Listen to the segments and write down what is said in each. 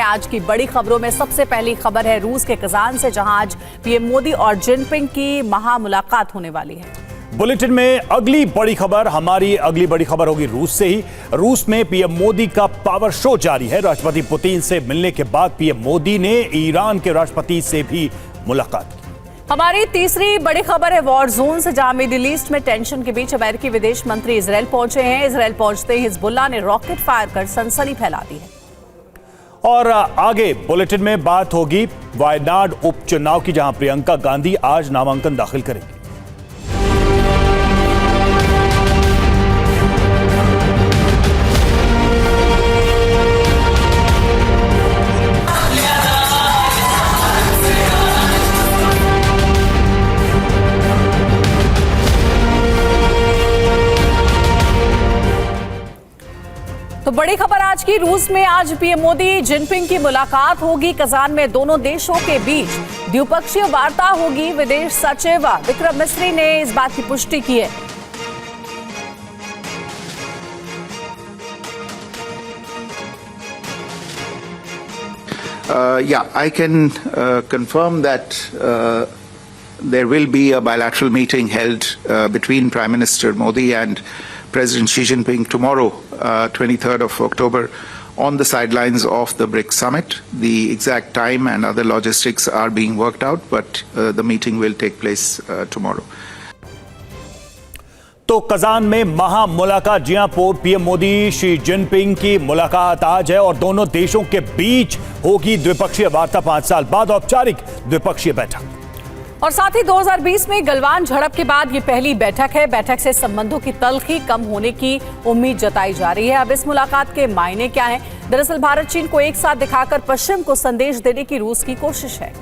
आज की बड़ी खबरों में सबसे पहली खबर है रूस के कजान से, जहां आज पीएम मोदी और जिनपिंग की महा मुलाकात होने वाली है। बुलेटिन में अगली बड़ी खबर, हमारी अगली बड़ी खबर होगी रूस से ही। रूस में पीएम मोदी का पावर शो जारी है। राष्ट्रपति पुतिन से मिलने के बाद पीएम मोदी ने ईरान के राष्ट्रपति से भी मुलाकात की। हमारी तीसरी बड़ी खबर है वॉर जोन से, जहां मिडिल ईस्ट में टेंशन के बीच अमेरिकी विदेश मंत्री इजरायल पहुंचे हैं। इजरायल पहुंचते ही हिजबुल्लाह ने रॉकेट फायर कर सनसनी फैला दी है। और आगे बुलेटिन में बात होगी वायनाड उपचुनाव की, जहां प्रियंका गांधी आज नामांकन दाखिल करेंगी। तो बड़ी खबर आज की, रूस में आज पीएम मोदी जिनपिंग की मुलाकात होगी। कजान में दोनों देशों के बीच द्विपक्षीय वार्ता होगी। विदेश सचिव विक्रम मिस्री ने इस बात की पुष्टि की है। I can confirm that there will be a bilateral meeting held between Prime Minister Modi and President Xi Jinping tomorrow, 23rd of October, on the sidelines of the BRICS summit. The exact time and other logistics are being worked out, but the meeting will take place tomorrow. तो Kazan में महा मुलाकात, जी हां, PM Modi Xi Jinping की मुलाकात आज है और दोनों देशों के बीच होगी द्विपक्षीय वार्ता। 5 साल बाद औपचारिक द्विपक्षीय बैठक। और साथ ही 2020 में गलवान झड़प के बाद ये पहली बैठक है। बैठक से संबंधों की तल्खी कम होने की उम्मीद जताई जा रही है। अब इस मुलाकात के मायने क्या हैं? दरअसल भारत चीन को एक साथ दिखाकर पश्चिम को संदेश देने की रूस की कोशिश है।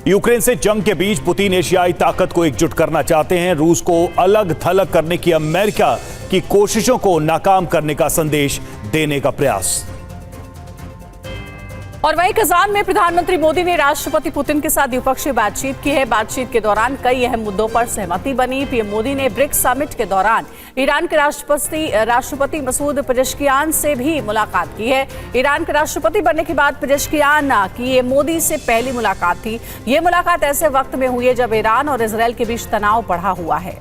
यूक्रेन से जंग के बीच पुतिन एशियाई ताकत को एकजुट करना चाहते हैं। रूस को अलग थलग करने की अमेरिका की कोशिशों को नाकाम करने का संदेश देने का प्रयास। और वहीं कजान में प्रधानमंत्री मोदी ने राष्ट्रपति पुतिन के साथ द्विपक्षीय बातचीत की है। बातचीत के दौरान कई अहम मुद्दों पर सहमति बनी। पीएम मोदी ने ब्रिक्स समिट के दौरान ईरान के राष्ट्रपति मसूद पेजेश्कियान से भी मुलाकात की है। ईरान के राष्ट्रपति बनने के बाद पेजेश्कियान की ये मोदी से पहली मुलाकात थी। ये मुलाकात ऐसे वक्त में हुई है जब ईरान और इजरायल के बीच तनाव बढ़ा हुआ है।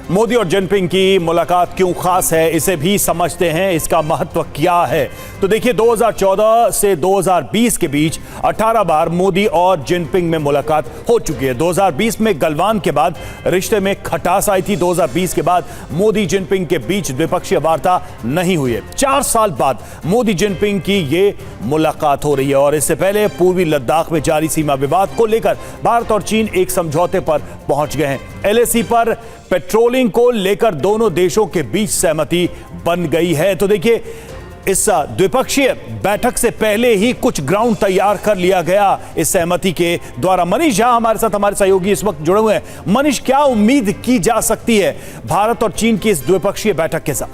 मोदी और जिनपिंग की मुलाकात क्यों खास है, इसे भी समझते हैं। इसका महत्व क्या है, तो देखिए 2014 से 2020 के बीच 18 बार मोदी और जिनपिंग में मुलाकात हो चुकी है। 2020 में गलवान के बाद रिश्ते में खटास आई थी। 2020 के बाद मोदी जिनपिंग के बीच द्विपक्षीय वार्ता नहीं हुई है। 4 साल बाद मोदी जिनपिंग की ये मुलाकात हो रही है। और इससे पहले पूर्वी लद्दाख में जारी सीमा विवाद को लेकर भारत और चीन एक समझौते पर पहुंच गए हैं। LAC पर पेट्रोलिंग को लेकर दोनों देशों के बीच सहमति बन गई है। तो देखिए, इस द्विपक्षीय बैठक से पहले ही कुछ ग्राउंड तैयार कर लिया गया इस सहमति के द्वारा। मनीष झा हमारे साथ, हमारे सहयोगी इस वक्त जुड़े हुए हैं। मनीष, क्या उम्मीद की जा सकती है भारत और चीन की इस द्विपक्षीय बैठक के साथ?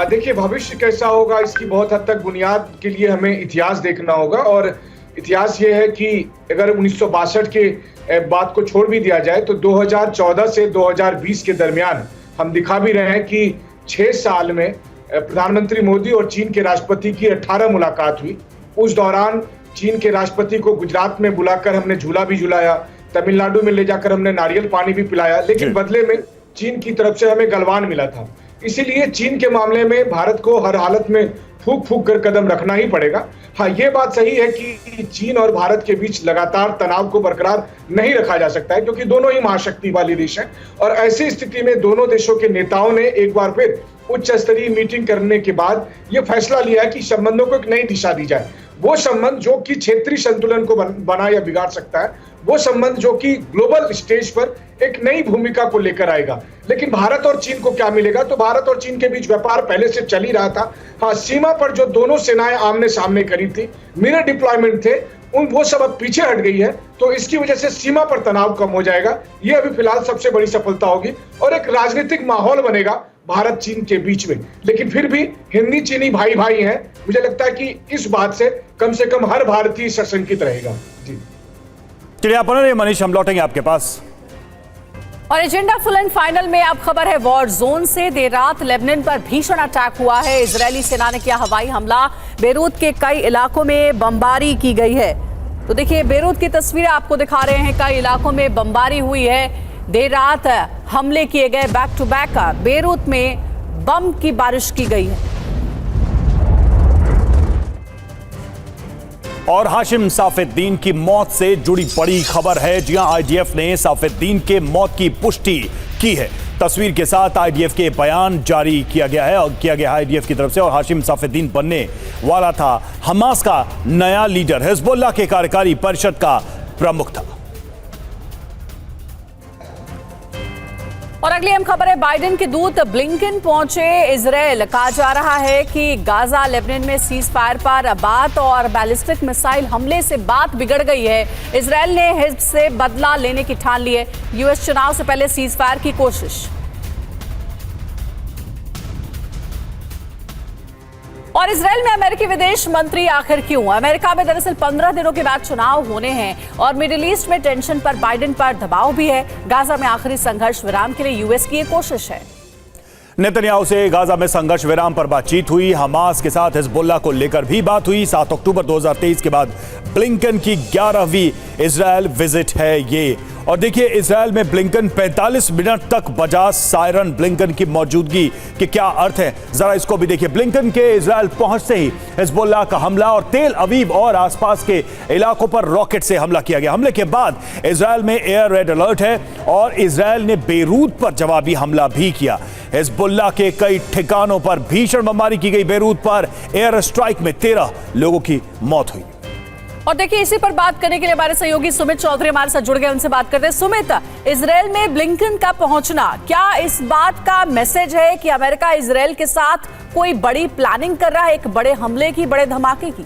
देखिए, भविष्य कैसा होगा इसकी बहुत हद तक बुनियाद के लिए हमें इतिहास देखना होगा। और इतिहास ये है कि अगर 1962 के बात को छोड़ भी दिया जाए तो 2014 से 2020 के दरमियान हम दिखा भी रहे हैं कि 6 साल में प्रधानमंत्री मोदी और चीन के राष्ट्रपति की 18 मुलाकात हुई। उस दौरान चीन के राष्ट्रपति को गुजरात में बुलाकर हमने झूला भी झुलाया, तमिलनाडु में ले जाकर हमने नारियल पानी भी पिलाया, लेकिन बदले में चीन की तरफ से हमें गलवान मिला था। इसीलिए चीन के मामले में भारत को हर हालत में फूंक फूंक कर कदम रखना ही पड़ेगा। हाँ, ये बात सही है कि चीन और भारत के बीच लगातार तनाव को बरकरार नहीं रखा जा सकता है, क्योंकि दोनों ही महाशक्ति वाली देश हैं। और ऐसी स्थिति में दोनों देशों के नेताओं ने एक बार फिर उच्च स्तरीय मीटिंग करने के बाद यह फैसला लिया है कि संबंधों को एक नई दिशा दी जाए। वो संबंध जो कि क्षेत्रीय संतुलन को बना या बिगाड़ सकता है, वो संबंध जो कि ग्लोबल स्टेज पर एक नई भूमिका को लेकर आएगा। लेकिन भारत और चीन को क्या मिलेगा? तो भारत और चीन के बीच व्यापार पहले से चल ही रहा था। हाँ, सीमा पर जो दोनों सेनाएं आमने सामने करी थी, मिरर डिप्लॉयमेंट थे, वो सब अब पीछे हट गई है। तो इसकी वजह से सीमा पर तनाव कम हो जाएगा। ये अभी फिलहाल सबसे बड़ी सफलता होगी और एक राजनीतिक माहौल बनेगा भारत चीन के बीच में। लेकिन फिर भी हिंदी चीनी भाई भाई हैं। मुझे लगता है कि इस बात से कम हर भारतीय सशंकित रहेगा। जी चलिए, आप बने रहिए मनीष, हम लौटेंगे आपके पास। और एजेंडा फुल एंड फाइनल में अब खबर है वॉर जोन से। देर रात लेबनान पर भीषण अटैक हुआ है। इजरायली सेना ने किया हवाई हमला। बेरूत के कई इलाकों में बमबारी की गई है। तो देखिए बेरूत की तस्वीरें आपको दिखा रहे हैं। कई इलाकों में बमबारी हुई है। देर रात हमले किए गए बैक टू बैक। बेरूत में बम की बारिश की गई है। और हाशिम साफेद्दीन की मौत से जुड़ी बड़ी खबर है। जी हां, आईडीएफ ने साफेद्दीन के मौत की पुष्टि की है। तस्वीर के साथ आईडीएफ के बयान जारी किया गया है आईडीएफ की तरफ से। और हाशिम साफेद्दीन बनने वाला था हमास का नया लीडर, हिजबुल्लाह के कार्यकारी परिषद का प्रमुख था। और अगली अहम खबर है, बाइडेन के दूत ब्लिंकन पहुंचे इजरायल। कहा जा रहा है कि गाजा लेबनान में सीज फायर पर बात और बैलिस्टिक मिसाइल हमले से बात बिगड़ गई है। इजरायल ने हिजब से बदला लेने की ठान ली है। यूएस चुनाव से पहले सीज फायर की कोशिश। और इजरायल में अमेरिकी विदेश मंत्री आखिर क्यों? अमेरिका में दरअसल 15 दिनों के बाद चुनाव होने हैं और मिडिल ईस्ट में टेंशन पर बाइडेन पर दबाव भी है। गाजा में आखिरी संघर्ष विराम के लिए यूएस की ये कोशिश है। नेतन्याहू से गाजा में संघर्ष विराम पर बातचीत हुई। हमास के साथ हिजबुल्लाह को लेकर भी बात हुई। 7 अक्टूबर 2023 के बाद ब्लिंकन की 11वीं इजरायल विजिट है ये। और देखिए इजरायल में ब्लिंकन 45 मिनट तक बजा सायरन। ब्लिंकन की मौजूदगी के क्या अर्थ है, जरा इसको भी देखिए। ब्लिंकन के इजरायल पहुंचते ही हिजबुल्लाह का हमला और तेल अवीव और आसपास के इलाकों पर रॉकेट से हमला किया गया। हमले के बाद इजरायल में एयर रेड अलर्ट है और इजरायल ने बेरूत पर जवाबी हमला भी किया। हिजबुल्लाह के कई ठिकानों पर भीषण बमबारी की गई। बेरूत पर एयर स्ट्राइक में 13 लोगों की मौत हुई। और देखिए इसी पर बात करने के लिए हमारे सहयोगी सुमित चौधरी हमारे साथ जुड़ गए, उनसे बात करते हैं। सुमित, इजरायल में ब्लिंकन का पहुंचना क्या इस बात का मैसेज है कि अमेरिका इजरायल के साथ कोई बड़ी प्लानिंग कर रहा है, एक बड़े हमले की, बड़े धमाके की?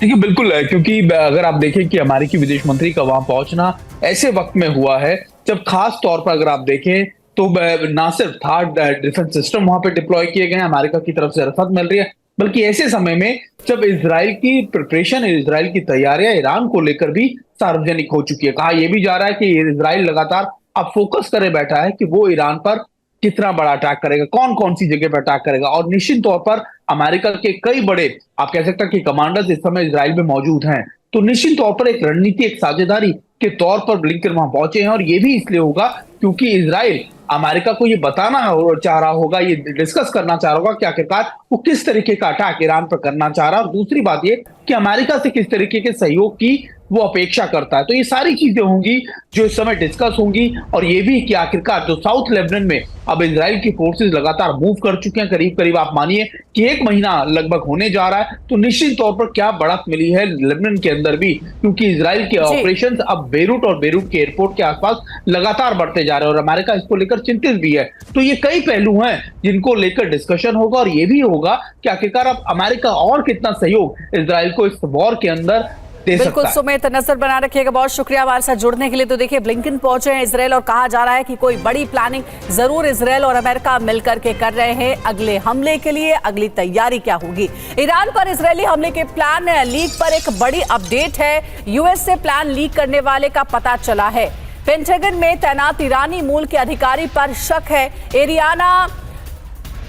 देखिए बिल्कुल है, क्योंकि अगर आप देखें कि अमेरिकी विदेश मंत्री का वहां पहुंचना ऐसे वक्त में हुआ है जब खास तौर पर अगर आप देखें तो ना सिर्फ थर्ड डिफेंस सिस्टम वहां पे डिप्लॉय किए गए हैं, अमेरिका की तरफ से रसद मिल रही है, बल्कि ऐसे समय में जब इजराइल की प्रिपरेशन, इजराइल की तैयारियां ईरान को लेकर भी सार्वजनिक हो चुकी है। कहा यह भी जा रहा है कि इजराइल लगातार अब फोकस करे बैठा है कि वो ईरान पर कितना बड़ा अटैक करेगा, कौन कौन सी जगह पर अटैक करेगा। और निश्चित तौर पर अमेरिका के कई बड़े, आप कह सकते हैं कि कमांडर्स इस समय इजराइल में मौजूद हैं। तो निश्चित तौर पर एक रणनीति, एक साझेदारी के तौर पर ब्लिंकन वहां पहुंचे हैं। और ये भी इसलिए होगा क्योंकि इजराइल अमेरिका को ये बताना चाह रहा होगा, ये डिस्कस करना चाह रहा होगा कि आखिरकार वो किस तरीके का अटैक ईरान पर करना चाह रहा है। और दूसरी बात ये कि अमेरिका से किस तरीके के सहयोग की वो अपेक्षा करता है। तो ये सारी चीजें होंगी जो इस समय डिस्कस होंगी। और ये भी कि आखिरकार जो साउथ लेबनान में अब इजराइल की फोर्सेस लगातार मूव कर चुके हैं, करीब करीब आप मानिए कि 1 महीना लगभग होने जा रहा है। तो निश्चित तौर पर क्या बढ़त मिली है लेबनान के अंदर भी, क्योंकि इजराइल के ऑपरेशंस अब बेरूट और बेरूट के एयरपोर्ट के आसपास लगातार बढ़ते जा रहे हैं और अमेरिका इसको लेकर चिंतित भी है। तो ये कई पहलू हैं जिनको लेकर डिस्कशन होगा। और ये भी होगा कि आखिरकार अब अमेरिका और कितना सहयोग इजराइल को इस वॉर के अंदर बिल्कुल सुमित, नजर बना रखिएगा। बहुत शुक्रिया हमारे साथ जुड़ने के लिए। तो देखिए ब्लिंकन पहुंचे हैं इजरायल और कहा जा रहा है कि कोई बड़ी प्लानिंग जरूर इजरायल और अमेरिका मिलकर के कर रहे हैं अगले हमले के लिए। अगली तैयारी क्या होगी? ईरान पर इजरायली हमले के प्लान लीक पर एक बड़ी अपडेट है। यूएस से प्लान लीक करने वाले का पता चला है। पेंटागन में तैनात ईरानी मूल के अधिकारी पर शक है। एरियाना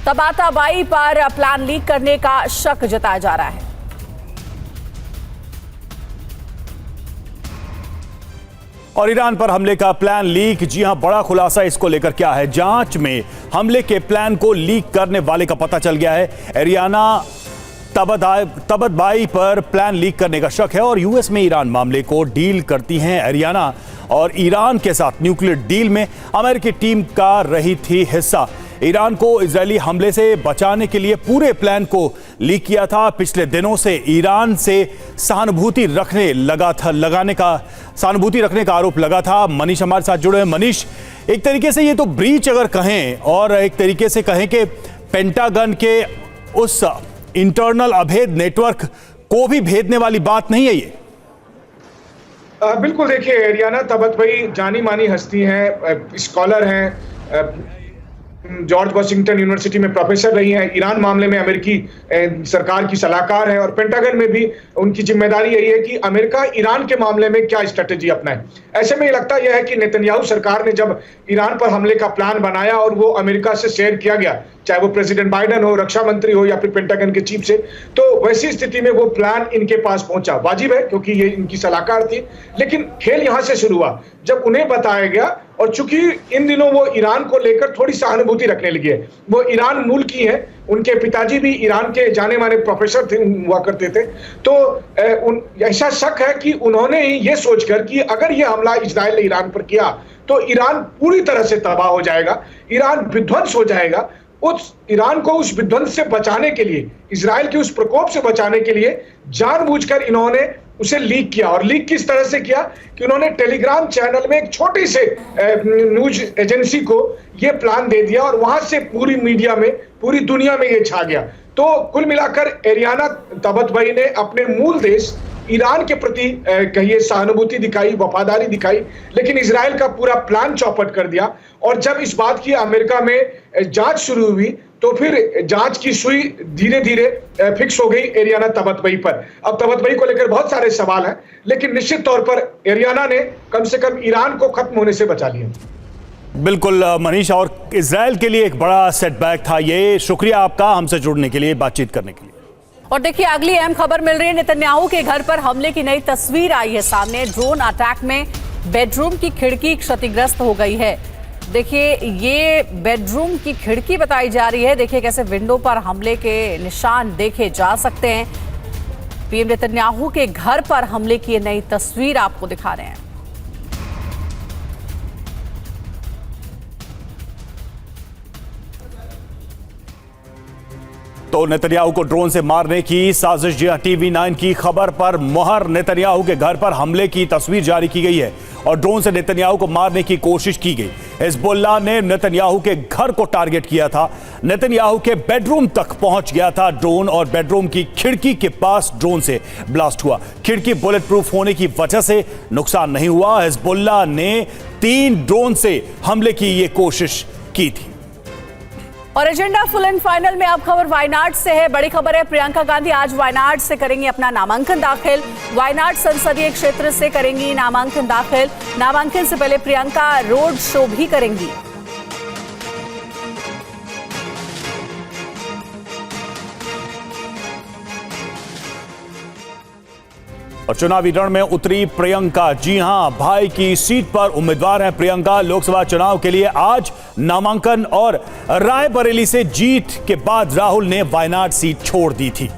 तबाताबाई पर प्लान लीक करने का शक जताया जा रहा है। और ईरान पर हमले का प्लान लीक, जी हां, बड़ा खुलासा इसको लेकर क्या है। जांच में हमले के प्लान को लीक करने वाले का पता चल गया है। एरियाना तबाताबाई पर प्लान लीक करने का शक है और यूएस में ईरान मामले को डील करती हैं। एरियाना और ईरान के साथ न्यूक्लियर डील में अमेरिकी टीम का रही थी हिस्सा। ईरान को इजरायली हमले से बचाने के लिए पूरे प्लान को लीक किया था। पिछले दिनों से ईरान से सहानुभूति रखने का आरोप लगा था। मनीष हमारे साथ जुड़े हैं। मनीष, एक तरीके से ये तो ब्रीच अगर कहें और एक तरीके से कहें कि पेंटागन के उस इंटरनल अभेद नेटवर्क को भी भेदने वाली बात नहीं है ये? बिल्कुल, देखिए एरियाना तबाताबाई जानी मानी हस्ती हैं, स्कॉलर हैं, जॉर्ज वॉशिंगटन यूनिवर्सिटी में प्रोफेसर रही हैं, ईरान मामले में अमेरिकी सरकार की सलाहकार है और पेंटागन में भी उनकी जिम्मेदारी यही है कि अमेरिका ईरान के मामले में क्या स्ट्रेटेजी अपनाए। ऐसे में लगता यह है कि नेतन्याहू सरकार ने जब ईरान पर हमले का प्लान बनाया और वो अमेरिका से शेयर किया गया, चाहे वो प्रेसिडेंट बाइडेन हो, रक्षा मंत्री हो या फिर पेंटागन के चीफ से, तो वैसी स्थिति में वो प्लान इनके पास पहुंचा। वाजिब है क्योंकि ये इनकी सलाहकार थी, लेकिन खेल यहां से शुरू हुआ जब उन्हें बताया गया। और चूंकि इन दिनों वो ईरान को लेकर थोड़ी सहानुभूति रखने लगी है, वो ईरान मूल की है, उनके पिताजी भी ईरान के जाने माने प्रोफेसर थे, हुआ करते थे, तो ऐसा शक है कि उन्होंने ही ये सोचकर कि अगर ये हमला इजराइल ने ईरान पर किया तो ईरान पूरी तरह से तबाह हो जाएगा, ईरान विध्वंस हो जाएगा। उस ईरान को उस विध्वंस से बचाने के लिए, इजराइल के उस प्रकोप से बचाने के लिए जानबूझकर इन्होंने उसे लीक किया। और लीक किस तरह से किया कि उन्होंने टेलीग्राम चैनल में एक छोटी से न्यूज एजेंसी को यह प्लान दे दिया और वहां से पूरी मीडिया में, पूरी दुनिया में यह छा गया। तो कुल मिलाकर एरियाना तबतबई ने अपने मूल देश ईरान के प्रति कहिए सहानुभूति दिखाई, वफादारी दिखाई, लेकिन इजराइल का पूरा प्लान चौपट कर दिया। और जब इस बात की अमेरिका में जांच शुरू हुई तो फिर जांच की सुई धीरे धीरे फिक्स हो गई एरियाना तबतबई पर। अब तबतबई को लेकर बहुत सारे सवाल हैं, लेकिन निश्चित तौर पर एरियाना ने कम से कम ईरान को खत्म होने से बचा लिया। बिल्कुल मनीष, और इजराइल के लिए एक बड़ा सेटबैक था ये। शुक्रिया आपका हमसे जुड़ने के लिए, बातचीत करने के लिए। और देखिए अगली अहम खबर मिल रही है, नेतन्याहू के घर पर हमले की नई तस्वीर आई है सामने। ड्रोन अटैक में बेडरूम की खिड़की क्षतिग्रस्त हो गई है। देखिए ये बेडरूम की खिड़की बताई जा रही है। देखिए कैसे विंडो पर हमले के निशान देखे जा सकते हैं। पीएम नेतन्याहू के घर पर हमले की नई तस्वीर आपको दिखा रहे हैं। तो नेतन्याहू को ड्रोन से मारने की साजिश, जी हां, TV9 की खबर पर मुहर। नेतन्याहू के घर पर हमले की तस्वीर जारी की गई है और ड्रोन से नेतन्याहू को मारने की कोशिश की गई। हिजबुल्लाह ने नेतन्याहू के घर को टारगेट किया था। नेतन्याहू के बेडरूम तक पहुंच गया था ड्रोन और बेडरूम की खिड़की के पास ड्रोन से ब्लास्ट हुआ। खिड़की बुलेट प्रूफ होने की वजह से नुकसान नहीं हुआ। हिजबुल्लाह ने 3 ड्रोन से हमले की ये कोशिश की थी। और एजेंडा फुल एंड फाइनल में अब खबर वायनाड से है। बड़ी खबर है, प्रियंका गांधी आज वायनाड से करेंगी अपना नामांकन दाखिल। वायनाड संसदीय क्षेत्र से करेंगी नामांकन दाखिल। नामांकन से पहले प्रियंका रोड शो भी करेंगी। और चुनावी रण में उतरी प्रियंका। जी हां, भाई की सीट पर उम्मीदवार हैं प्रियंका। लोकसभा चुनाव के लिए आज नामांकन और रायबरेली से जीत के बाद राहुल ने वायनाड सीट छोड़ दी थी।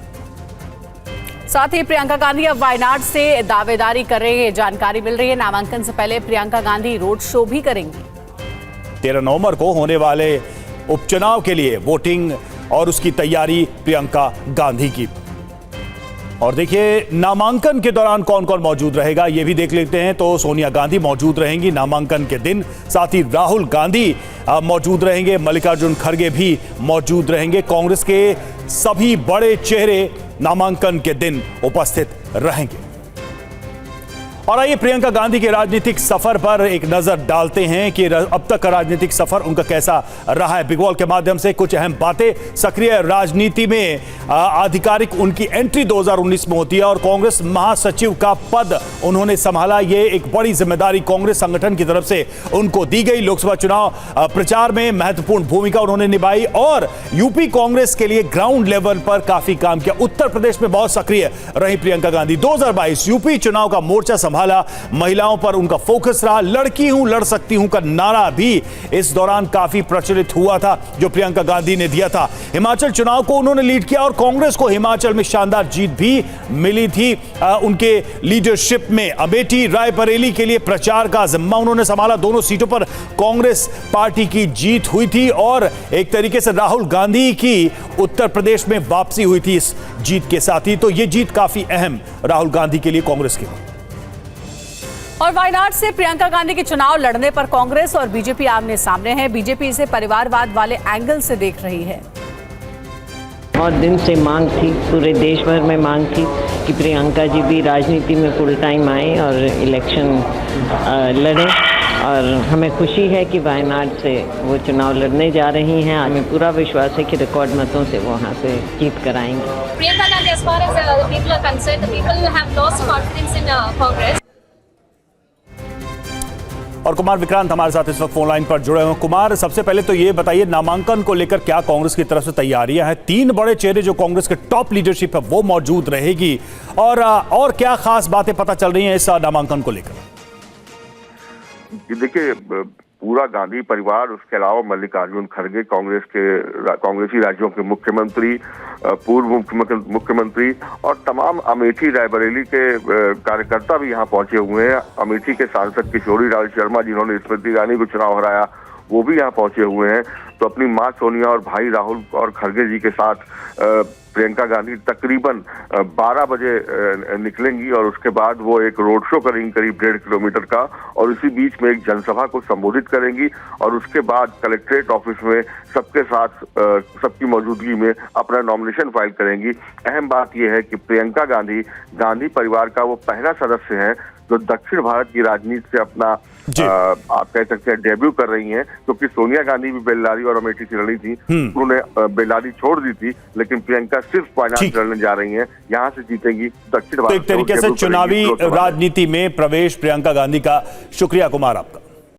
साथ ही प्रियंका गांधी अब वायनाड से दावेदारी कर रही है, जानकारी मिल रही है। नामांकन से पहले प्रियंका गांधी रोड शो भी करेंगी। 13 नवंबर को होने वाले उपचुनाव के लिए वोटिंग और उसकी तैयारी प्रियंका गांधी की। और देखिए नामांकन के दौरान कौन कौन मौजूद रहेगा ये भी देख लेते हैं। तो सोनिया गांधी मौजूद रहेंगी नामांकन के दिन, साथ ही राहुल गांधी मौजूद रहेंगे, मल्लिकार्जुन खड़गे भी मौजूद रहेंगे। कांग्रेस के सभी बड़े चेहरे नामांकन के दिन उपस्थित रहेंगे। और आइए प्रियंका गांधी के राजनीतिक सफर पर एक नजर डालते हैं कि अब तक का राजनीतिक सफर उनका कैसा रहा है। बिग वॉल के माध्यम से कुछ अहम बातें। सक्रिय राजनीति में आधिकारिक उनकी एंट्री 2019 में होती है और कांग्रेस महासचिव का पद उन्होंने संभाला। ये एक बड़ी जिम्मेदारी कांग्रेस संगठन की तरफ से उनको दी गई। लोकसभा चुनाव प्रचार में महत्वपूर्ण भूमिका उन्होंने निभाई और यूपी कांग्रेस के लिए ग्राउंड लेवल पर काफी काम किया। उत्तर प्रदेश में बहुत सक्रिय रही प्रियंका गांधी। 2022 यूपी चुनाव का मोर्चा संभाला। महिलाओं पर उनका फोकस रहा। लड़की हूं लड़ सकती हूं का नारा भी इस दौरान काफी प्रचलित हुआ था जो प्रियंका गांधी ने दिया था। हिमाचल चुनाव को उन्होंने लीड किया और कांग्रेस को हिमाचल में शानदार जीत भी मिली थी उनके लीडरशिप में। अमेठी रायबरेली के लिए प्रचार का जिम्मा उन्होंने संभाला। दोनों सीटों पर कांग्रेस पार्टी की जीत हुई थी और एक तरीके से राहुल गांधी की उत्तर प्रदेश में वापसी हुई थी इस जीत के साथ ही। तो यह जीत काफी अहम राहुल गांधी के लिए, कांग्रेस के लिए। और वायनाड से प्रियंका गांधी के चुनाव लड़ने पर कांग्रेस और बीजेपी आमने सामने है। बीजेपी इसे परिवारवाद वाले एंगल से देख रही है। बहुत दिन से मांग थी, पूरे देश भर में मांग थी कि प्रियंका जी भी राजनीति में फुल टाइम आए और इलेक्शन लड़ें और हमें खुशी है कि वायनाड से वो चुनाव लड़ने जा रही हैं। हमें पूरा विश्वास है कि रिकॉर्ड मतों से वो वहाँ से जीत कर आएंगी। Priyanka Gandhi, as far as the people are concerned, the people have lost confidence in Congress. और कुमार विक्रांत हमारे साथ इस वक्त फोन लाइन पर जुड़े हुए हैं। कुमार, सबसे पहले तो ये बताइए, नामांकन को लेकर क्या कांग्रेस की तरफ से तैयारियां हैं? 3 बड़े चेहरे जो कांग्रेस के टॉप लीडरशिप है वो मौजूद रहेगी, और क्या खास बातें पता चल रही हैं इस नामांकन को लेकर? देखिए, पूरा गांधी परिवार, उसके अलावा मल्लिकार्जुन खड़गे, कांग्रेसी राज्यों के मुख्यमंत्री, पूर्व मुख्यमंत्री और तमाम अमेठी रायबरेली के कार्यकर्ता भी यहाँ पहुंचे हुए हैं। अमेठी के सांसद किशोरी लाल शर्मा, जिन्होंने स्मृति ईरानी को चुनाव हराया, वो भी यहाँ पहुंचे हुए हैं। तो अपनी मां सोनिया और भाई राहुल और खड़गे जी के साथ प्रियंका गांधी तकरीबन 12 बजे निकलेंगी और उसके बाद वो एक रोड शो करेंगी करीब 1.5 किलोमीटर का, और इसी बीच में एक जनसभा को संबोधित करेंगी और उसके बाद कलेक्ट्रेट ऑफिस में सबके साथ सबकी मौजूदगी में अपना नॉमिनेशन फाइल करेंगी। अहम बात यह है कि प्रियंका गांधी गांधी परिवार का वो पहला सदस्य है जो दक्षिण भारत की राजनीति से अपना आप कह सकते हैं डेब्यू कर रही हैं, क्योंकि सोनिया गांधी भी बेल्लारी और अमेठी से लड़ी थी, उन्होंने बेल्लारी छोड़ दी थी, लेकिन प्रियंका सिर्फ वायनाड लड़ने जा रही हैं, यहाँ से जीतेंगी दक्षिण भारत। तो एक तरीके से चुनावी राजनीति में प्रवेश प्रियंका गांधी का। शुक्रिया कुमार आपका।